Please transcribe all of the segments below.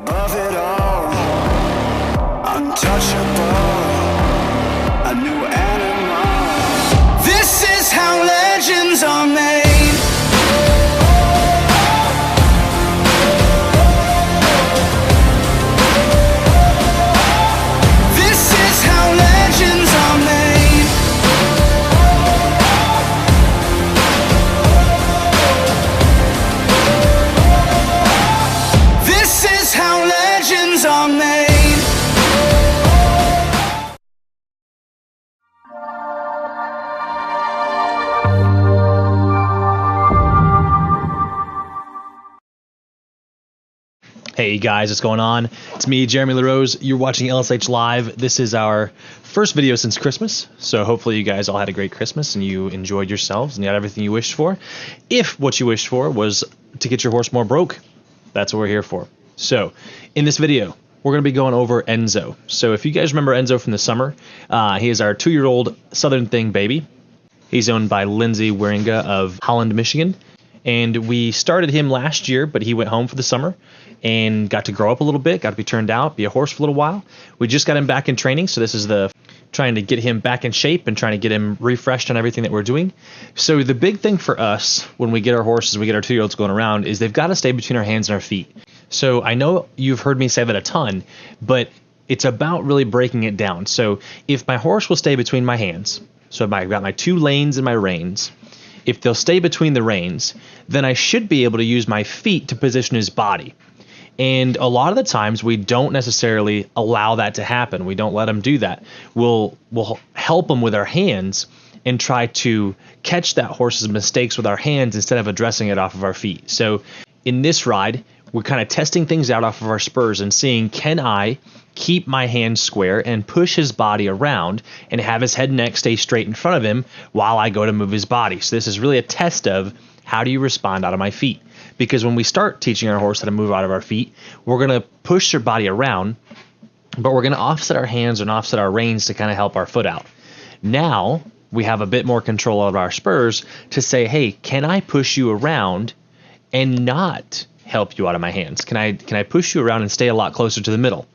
Of it all, untouchable, a new animal. This is how legends are made. This is how legends are made. This is how legends are made. Hey guys, what's going on? It's me, Jeremy LaRose. You're watching LSH Live. This is our first video since Christmas, so hopefully you guys all had a great Christmas and you enjoyed yourselves and you had everything you wished for. If what you wished for was to get your horse more broke, that's what we're here for. So, in this video, we're going to be going over Enzo. So if you guys remember Enzo from the summer, he is our 2-year-old Southern Thing baby. He's owned by Lindsay Waringa of Holland, Michigan. And we started him last year, but he went home for the summer and got to grow up a little bit, got to be turned out, be a horse for a little while. We just got him back in training, so this is the trying to get him back in shape and trying to get him refreshed on everything that we're doing. So the big thing for us when we get our horses, we get our 2-year-olds going around, is they've got to stay between our hands and our feet. So I know you've heard me say that a ton, but it's about really breaking it down. So if my horse will stay between my hands, so I've got my 2 lanes and my reins, if they'll stay between the reins, then I should be able to use my feet to position his body. And a lot of the times we don't necessarily allow that to happen. We don't let him do that. We'll help him with our hands and try to catch that horse's mistakes with our hands instead of addressing it off of our feet. So in this ride, we're kind of testing things out off of our spurs and seeing, can I keep my hands square and push his body around and have his head and neck stay straight in front of him while I go to move his body. So this is really a test of how do you respond out of my feet? Because when we start teaching our horse how to move out of our feet, we're going to push their body around, but we're going to offset our hands and offset our reins to kind of help our foot out. Now we have a bit more control of our spurs to say, hey, can I push you around and not help you out of my hands? Can I push you around and stay a lot closer to the middle?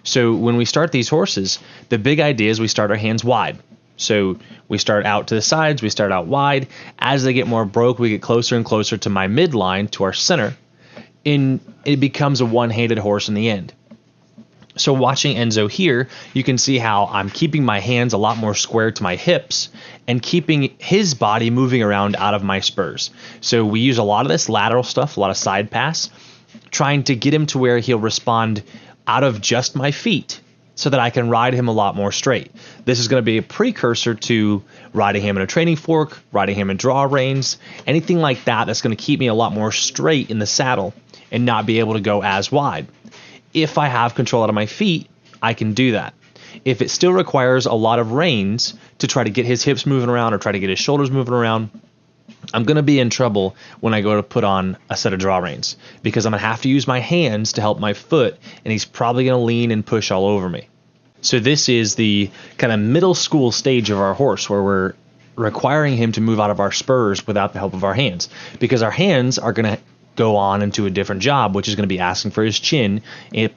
So when we start these horses, the big idea is we start our hands wide. So we start out to the sides, we start out wide. As they get more broke, we get closer and closer to my midline, to our center, and it becomes a one-handed horse in the end. So watching Enzo here, you can see how I'm keeping my hands a lot more square to my hips and keeping his body moving around out of my spurs. So we use a lot of this lateral stuff, a lot of side pass, trying to get him to where he'll respond out of just my feet so that I can ride him a lot more straight. This is going to be a precursor to riding him in a training fork, riding him in draw reins, anything like that that's going to keep me a lot more straight in the saddle and not be able to go as wide. If I have control out of my feet, I can do that. If it still requires a lot of reins to try to get his hips moving around or try to get his shoulders moving around, I'm going to be in trouble when I go to put on a set of draw reins because I'm going to have to use my hands to help my foot, and he's probably going to lean and push all over me. So this is the kind of middle school stage of our horse where we're requiring him to move out of our spurs without the help of our hands, because our hands are going to go on into a different job, which is going to be asking for his chin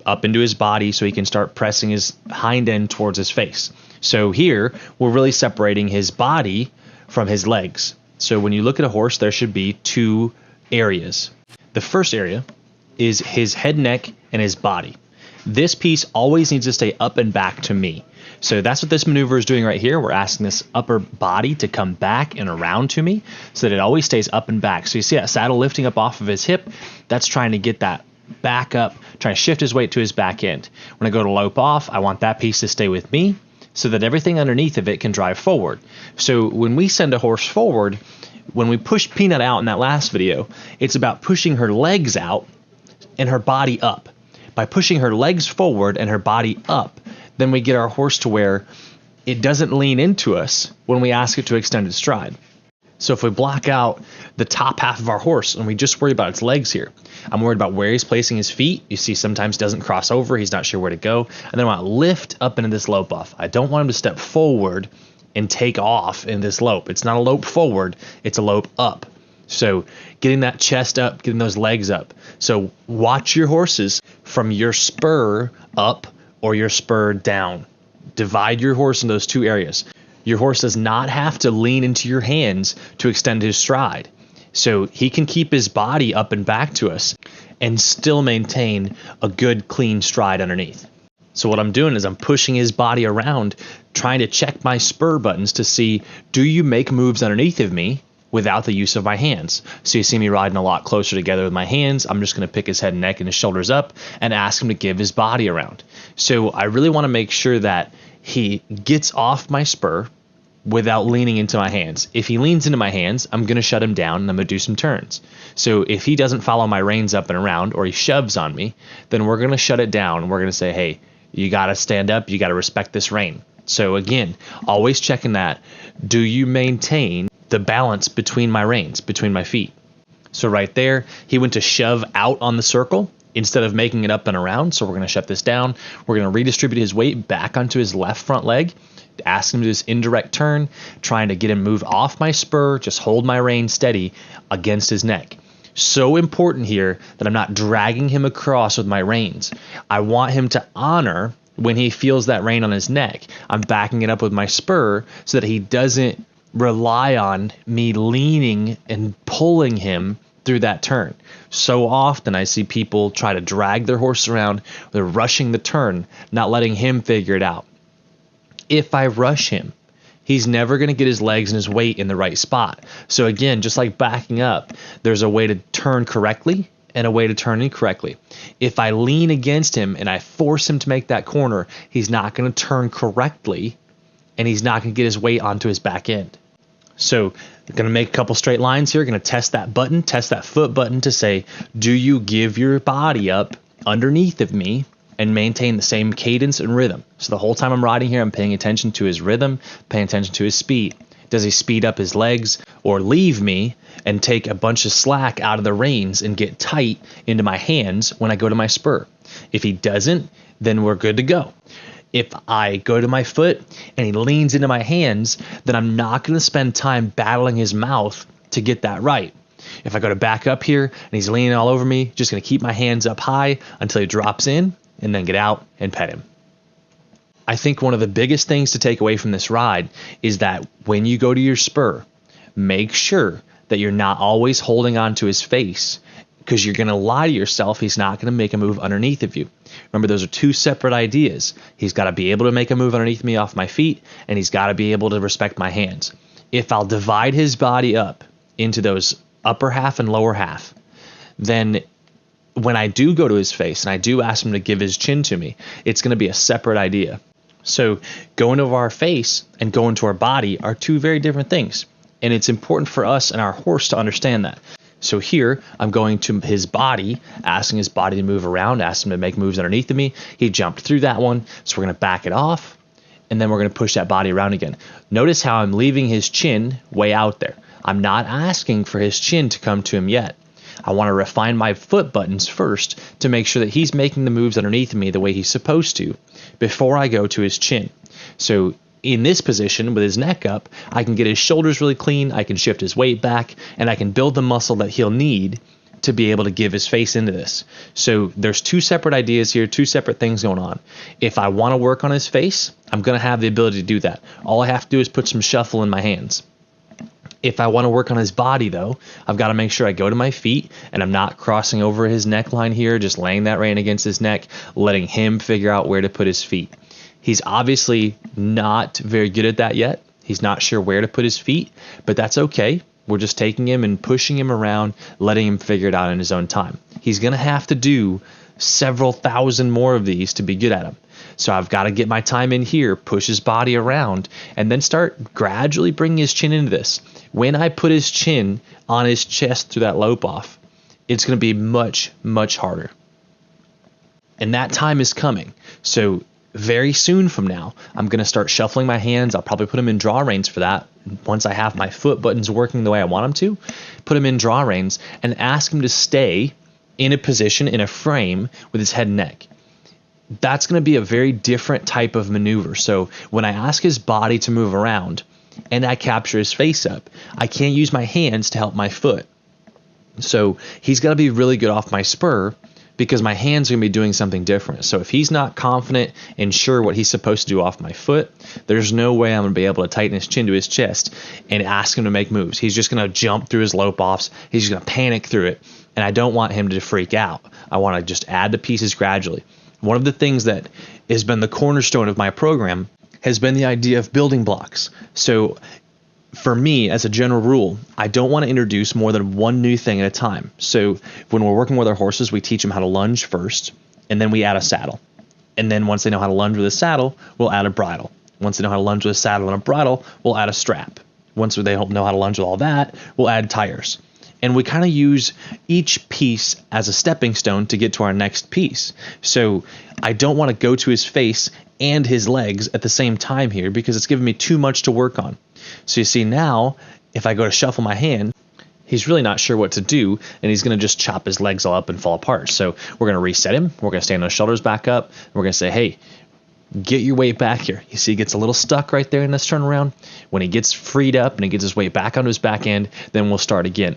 up into his body so he can start pressing his hind end towards his face. So here we're really separating his body from his legs. So when you look at a horse, there should be 2 areas. The first area is his head, neck, and his body. This piece always needs to stay up and back to me. So that's what this maneuver is doing right here. We're asking this upper body to come back and around to me so that it always stays up and back. So you see that saddle lifting up off of his hip? That's trying to get that back up, trying to shift his weight to his back end. When I go to lope off, I want that piece to stay with me so that everything underneath of it can drive forward. So when we send a horse forward, when we push Peanut out in that last video, it's about pushing her legs out and her body up. By pushing her legs forward and her body up, then we get our horse to where it doesn't lean into us when we ask it to extend its stride. So if we block out the top half of our horse and we just worry about its legs here, I'm worried about where he's placing his feet. You see sometimes doesn't cross over, he's not sure where to go. And then I want to lift up into this lope off. I don't want him to step forward and take off in this lope. It's not a lope forward, it's a lope up. So getting that chest up, getting those legs up. So watch your horses from your spur up or your spur down. Divide your horse in those two areas. Your horse does not have to lean into your hands to extend his stride. So he can keep his body up and back to us and still maintain a good, clean stride underneath. So what I'm doing is I'm pushing his body around, trying to check my spur buttons to see, do you make moves underneath of me without the use of my hands? So you see me riding a lot closer together with my hands. I'm just going to pick his head and neck and his shoulders up and ask him to give his body around. So I really want to make sure that he gets off my spur without leaning into my hands. If he leans into my hands, I'm going to shut him down and I'm going to do some turns. So if he doesn't follow my reins up and around or he shoves on me, then we're going to shut it down. We're going to say, hey, you got to stand up. You got to respect this rein. So again, always checking that. Do you maintain the balance between my reins, between my feet? So right there, he went to shove out on the circle instead of making it up and around. So we're going to shut this down. We're going to redistribute his weight back onto his left front leg. Ask him to do this indirect turn, trying to get him move off my spur, just hold my rein steady against his neck. So important here that I'm not dragging him across with my reins. I want him to honor when he feels that rein on his neck. I'm backing it up with my spur so that he doesn't rely on me leaning and pulling him through that turn. So often I see people try to drag their horse around. They're rushing the turn, not letting him figure it out. If I rush him, he's never going to get his legs and his weight in the right spot. So again, just like backing up, there's a way to turn correctly and a way to turn incorrectly. If I lean against him and I force him to make that corner, he's not going to turn correctly and he's not going to get his weight onto his back end. So I'm going to make a couple straight lines here. Going to test that button, test that foot button to say, do you give your body up underneath of me and maintain the same cadence and rhythm? So the whole time I'm riding here, I'm paying attention to his rhythm, paying attention to his speed. Does he speed up his legs or leave me and take a bunch of slack out of the reins and get tight into my hands when I go to my spur? If he doesn't, then we're good to go. If I go to my foot and he leans into my hands, then I'm not going to spend time battling his mouth to get that right. If I go to back up here and he's leaning all over me, just going to keep my hands up high until he drops in and then get out and pet him. I think one of the biggest things to take away from this ride is that when you go to your spur, make sure that you're not always holding on to his face, because you're going to lie to yourself. He's not going to make a move underneath of you. Remember, those are two separate ideas. He's got to be able to make a move underneath me off my feet, and he's got to be able to respect my hands. If I'll divide his body up into those upper half and lower half, then when I do go to his face and I do ask him to give his chin to me, it's going to be a separate idea. So going to our face and going to our body are two very different things. And it's important for us and our horse to understand that. So here I'm going to his body, asking his body to move around, asking him to make moves underneath of me. He jumped through that one. So we're going to back it off, and then we're going to push that body around again. Notice how I'm leaving his chin way out there. I'm not asking for his chin to come to him yet. I want to refine my foot buttons first to make sure that he's making the moves underneath me the way he's supposed to before I go to his chin. So in this position with his neck up, I can get his shoulders really clean, I can shift his weight back, and I can build the muscle that he'll need to be able to give his face into this. So there's two separate ideas here, two separate things going on. If I want to work on his face, I'm going to have the ability to do that. All I have to do is put some shuffle in my hands. If I want to work on his body, though, I've got to make sure I go to my feet and I'm not crossing over his neckline here, just laying that rein against his neck, letting him figure out where to put his feet. He's obviously not very good at that yet. He's not sure where to put his feet, but that's okay. We're just taking him and pushing him around, letting him figure it out in his own time. He's going to have to do several thousand more of these to be good at them. So I've got to get my time in here, push his body around, and then start gradually bringing his chin into this. When I put his chin on his chest through that lope off, it's going to be much, much harder. And that time is coming. So very soon from now, I'm going to start shuffling my hands. I'll probably put them in draw reins for that. Once I have my foot buttons working the way I want them to, put them in draw reins and ask him to stay in a position, in a frame with his head and neck. That's going to be a very different type of maneuver. So when I ask his body to move around and I capture his face up, I can't use my hands to help my foot. So he's got to be really good off my spur, because my hand's going to be doing something different. So if he's not confident and sure what he's supposed to do off my foot, there's no way I'm going to be able to tighten his chin to his chest and ask him to make moves. He's just going to jump through his lope offs. He's just going to panic through it. And I don't want him to freak out. I want to just add the pieces gradually. One of the things that has been the cornerstone of my program has been the idea of building blocks. So for me, as a general rule, I don't want to introduce more than one new thing at a time. So when we're working with our horses, we teach them how to lunge first, and then we add a saddle. And then once they know how to lunge with a saddle, we'll add a bridle. Once they know how to lunge with a saddle and a bridle, we'll add a strap. Once they know how to lunge with all that, we'll add tires. And we kind of use each piece as a stepping stone to get to our next piece. So I don't want to go to his face and his legs at the same time here because it's giving me too much to work on. So you see now, if I go to shuffle my hand, he's really not sure what to do, and he's going to just chop his legs all up and fall apart. So we're going to reset him. We're going to stand on his shoulders back up. And we're going to say, hey, get your weight back here. You see he gets a little stuck right there in this turnaround. When he gets freed up and he gets his weight back onto his back end, then we'll start again.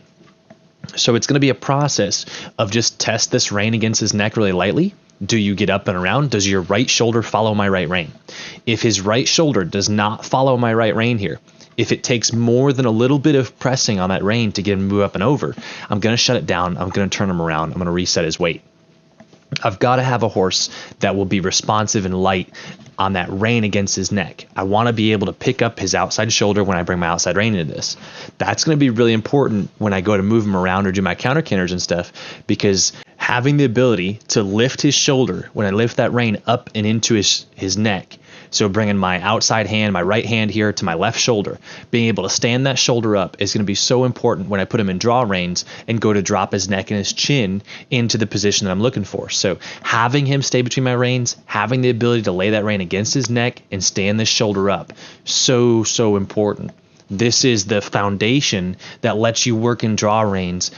So it's going to be a process of just test this rein against his neck really lightly. Do you get up and around? Does your right shoulder follow my right rein? If his right shoulder does not follow my right rein here, if it takes more than a little bit of pressing on that rein to get him to move up and over, I'm going to shut it down. I'm going to turn him around. I'm going to reset his weight. I've got to have a horse that will be responsive and light on that rein against his neck. I want to be able to pick up his outside shoulder when I bring my outside rein into this. That's going to be really important when I go to move him around or do my counter canters and stuff, because having the ability to lift his shoulder when I lift that rein up and into his neck, so bringing my outside hand, my right hand here to my left shoulder, being able to stand that shoulder up is going to be so important when I put him in draw reins and go to drop his neck and his chin into the position that I'm looking for. So having him stay between my reins, having the ability to lay that rein against his neck and stand this shoulder up, so important. This is the foundation that lets you work in draw reins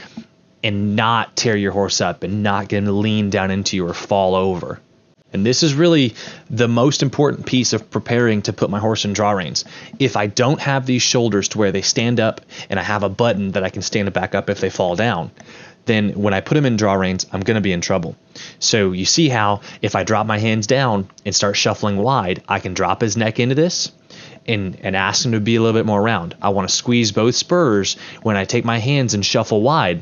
and not tear your horse up and not get him to lean down into you or fall over. And this is really the most important piece of preparing to put my horse in draw reins. If I don't have these shoulders to where they stand up and I have a button that I can stand it back up if they fall down, then when I put them in draw reins, I'm going to be in trouble. So you see how if I drop my hands down and start shuffling wide, I can drop his neck into this and ask him to be a little bit more round. I want to squeeze both spurs when I take my hands and shuffle wide,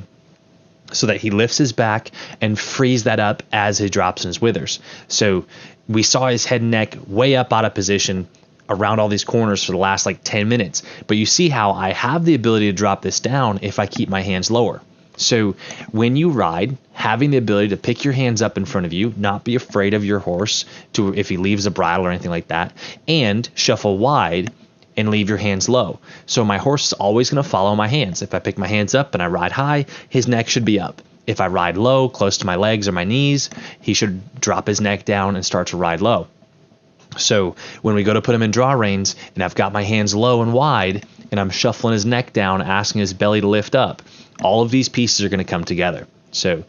so that he lifts his back and frees that up as he drops in his withers. So we saw his head and neck way up out of position around all these corners for the last like 10 minutes. But you see how I have the ability to drop this down if I keep my hands lower. So when you ride, having the ability to pick your hands up in front of you, not be afraid of your horse to if he leaves a bridle or anything like that, and shuffle wide and leave your hands low. So my horse is always going to follow my hands. If I pick my hands up and I ride high, his neck should be up. If I ride low, close to my legs or my knees, he should drop his neck down and start to ride low. So when we go to put him in draw reins and I've got my hands low and wide and I'm shuffling his neck down, asking his belly to lift up, all of these pieces are going to come together. So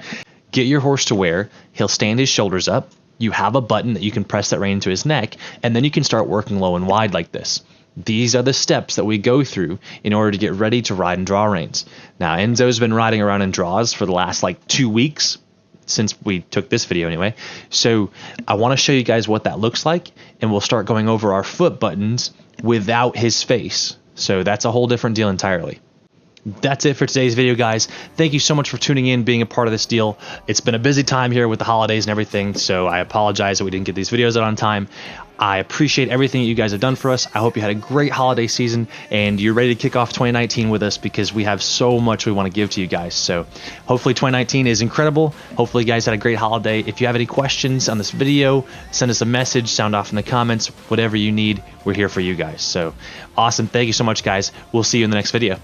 get your horse to where he'll stand his shoulders up. You have a button that you can press that rein into his neck, and then you can start working low and wide like this. These are the steps that we go through in order to get ready to ride in draw reins. Now, Enzo's been riding around in draws for the last like 2 weeks since we took this video anyway. So I want to show you guys what that looks like, and we'll start going over our foot buttons without his face. So that's a whole different deal entirely. That's it for today's video, guys. Thank you so much for tuning in, being a part of this deal. It's been a busy time here with the holidays and everything, so I apologize that we didn't get these videos out on time. I appreciate everything that you guys have done for us. I hope you had a great holiday season and you're ready to kick off 2019 with us, because we have so much we want to give to you guys. So hopefully 2019 is incredible. Hopefully you guys had a great holiday. If you have any questions on this video, send us a message, sound off in the comments, whatever you need, we're here for you guys. So awesome. Thank you so much, guys. We'll see you in the next video.